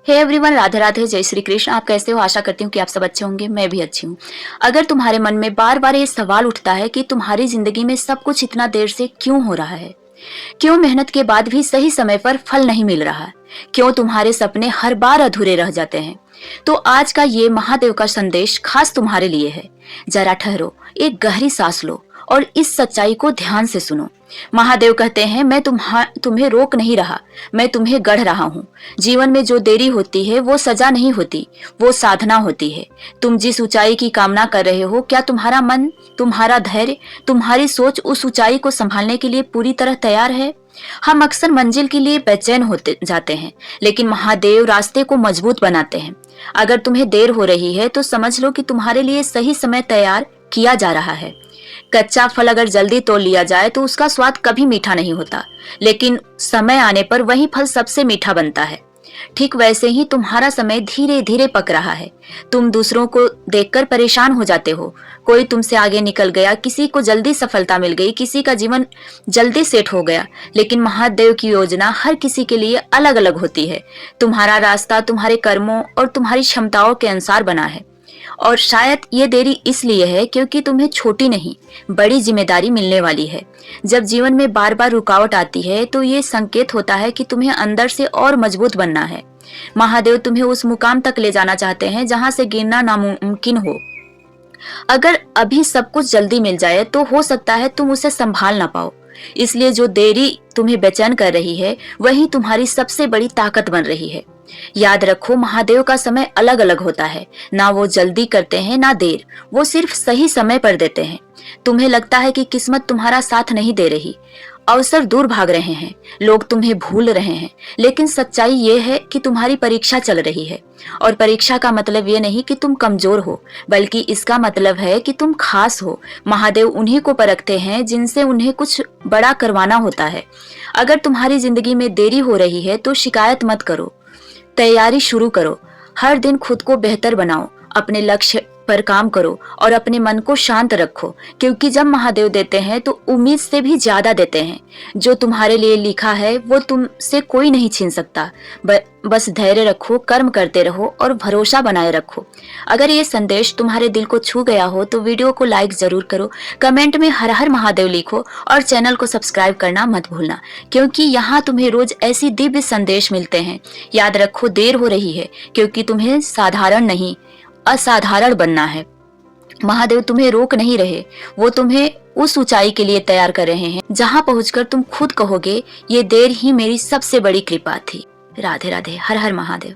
Hey everyone, Radhe Radhe, जय श्री कृष्ण। आप कैसे हो? आशा करती हूँ कि आप सब अच्छे होंगे। मैं भी अच्छी हूँ। अगर तुम्हारे मन में बार बार ये सवाल उठता है कि तुम्हारी जिंदगी में सब कुछ इतना देर से क्यों हो रहा है, क्यों मेहनत के बाद भी सही समय पर फल नहीं मिल रहा, क्यों तुम्हारे सपने हर बार अधूरे रह जाते हैं, तो आज का ये महादेव का संदेश खास तुम्हारे लिए है। जरा ठहरो, एक गहरी सांस लो और इस सच्चाई को ध्यान से सुनो। महादेव कहते हैं, मैं तुम्हें रोक नहीं रहा, मैं तुम्हें गढ़ रहा हूँ। जीवन में जो देरी होती है वो सजा नहीं होती, वो साधना होती है। तुम जिस ऊंचाई की कामना कर रहे हो, क्या तुम्हारा मन, तुम्हारा धैर्य, तुम्हारी सोच उस ऊंचाई को संभालने के लिए पूरी तरह तैयार है? हम अक्सर मंजिल के लिए बेचैन होते जाते हैं, लेकिन महादेव रास्ते को मजबूत बनाते हैं। अगर तुम्हें देर हो रही है तो समझ लो कि तुम्हारे लिए सही समय तैयार किया जा रहा है। कच्चा फल अगर जल्दी तोड़ लिया जाए तो उसका स्वाद कभी मीठा नहीं होता, लेकिन समय आने पर वही फल सबसे मीठा बनता है। ठीक वैसे ही तुम्हारा समय धीरे धीरे पक रहा है। तुम दूसरों को देखकर परेशान हो जाते हो। कोई तुमसे आगे निकल गया, किसी को जल्दी सफलता मिल गई, किसी का जीवन जल्दी सेट हो गया, लेकिन महादेव की योजना हर किसी के लिए अलग अलग होती है। तुम्हारा रास्ता तुम्हारे कर्मों और तुम्हारी क्षमताओं के अनुसार बना है। और शायद ये देरी इसलिए है क्योंकि तुम्हें छोटी नहीं, बड़ी जिम्मेदारी मिलने वाली है। जब जीवन में बार बार रुकावट आती है तो ये संकेत होता है कि तुम्हें अंदर से और मजबूत बनना है। महादेव तुम्हें उस मुकाम तक ले जाना चाहते हैं जहां से गिरना नामुमकिन हो। अगर अभी सब कुछ जल्दी मिल जाए तो हो सकता है तुम उसे संभाल ना पाओ। इसलिए जो देरी तुम्हें बेचैन कर रही है वही तुम्हारी सबसे बड़ी ताकत बन रही है। याद रखो, महादेव का समय अलग अलग होता है। ना वो जल्दी करते हैं ना देर, वो सिर्फ सही समय पर देते हैं। तुम्हें लगता है कि किस्मत तुम्हारा साथ नहीं दे रही, अवसर दूर भाग रहे हैं, लोग तुम्हें भूल रहे हैं, लेकिन सच्चाई ये है कि तुम्हारी परीक्षा चल रही है। और परीक्षा का मतलब ये नहीं कि तुम कमजोर हो, बल्कि इसका मतलब है कि तुम खास हो। महादेव उन्हीं को परखते हैं जिनसे उन्हें कुछ बड़ा करवाना होता है। अगर तुम्हारी जिंदगी में देरी हो रही है तो शिकायत मत करो, तैयारी शुरू करो। हर दिन खुद को बेहतर बनाओ, अपने लक्ष्य पर काम करो और अपने मन को शांत रखो, क्योंकि जब महादेव देते हैं तो उम्मीद से भी ज्यादा देते हैं। जो तुम्हारे लिए लिखा है वो तुमसे कोई नहीं छीन सकता। बस धैर्य रखो, कर्म करते रहो और भरोसा बनाए रखो। अगर ये संदेश तुम्हारे दिल को छू गया हो तो वीडियो को लाइक जरूर करो, कमेंट में हर हर महादेव लिखो और चैनल को सब्सक्राइब करना मत भूलना, क्योंकि यहाँ तुम्हें रोज ऐसी दिव्य संदेश मिलते हैं। याद रखो, देर हो रही है क्योंकि तुम्हें साधारण नहीं, असाधारण बनना है। महादेव तुम्हें रोक नहीं रहे, वो तुम्हें उस ऊंचाई के लिए तैयार कर रहे हैं जहां पहुंचकर तुम खुद कहोगे, ये देर ही मेरी सबसे बड़ी कृपा थी। राधे राधे, हर हर महादेव।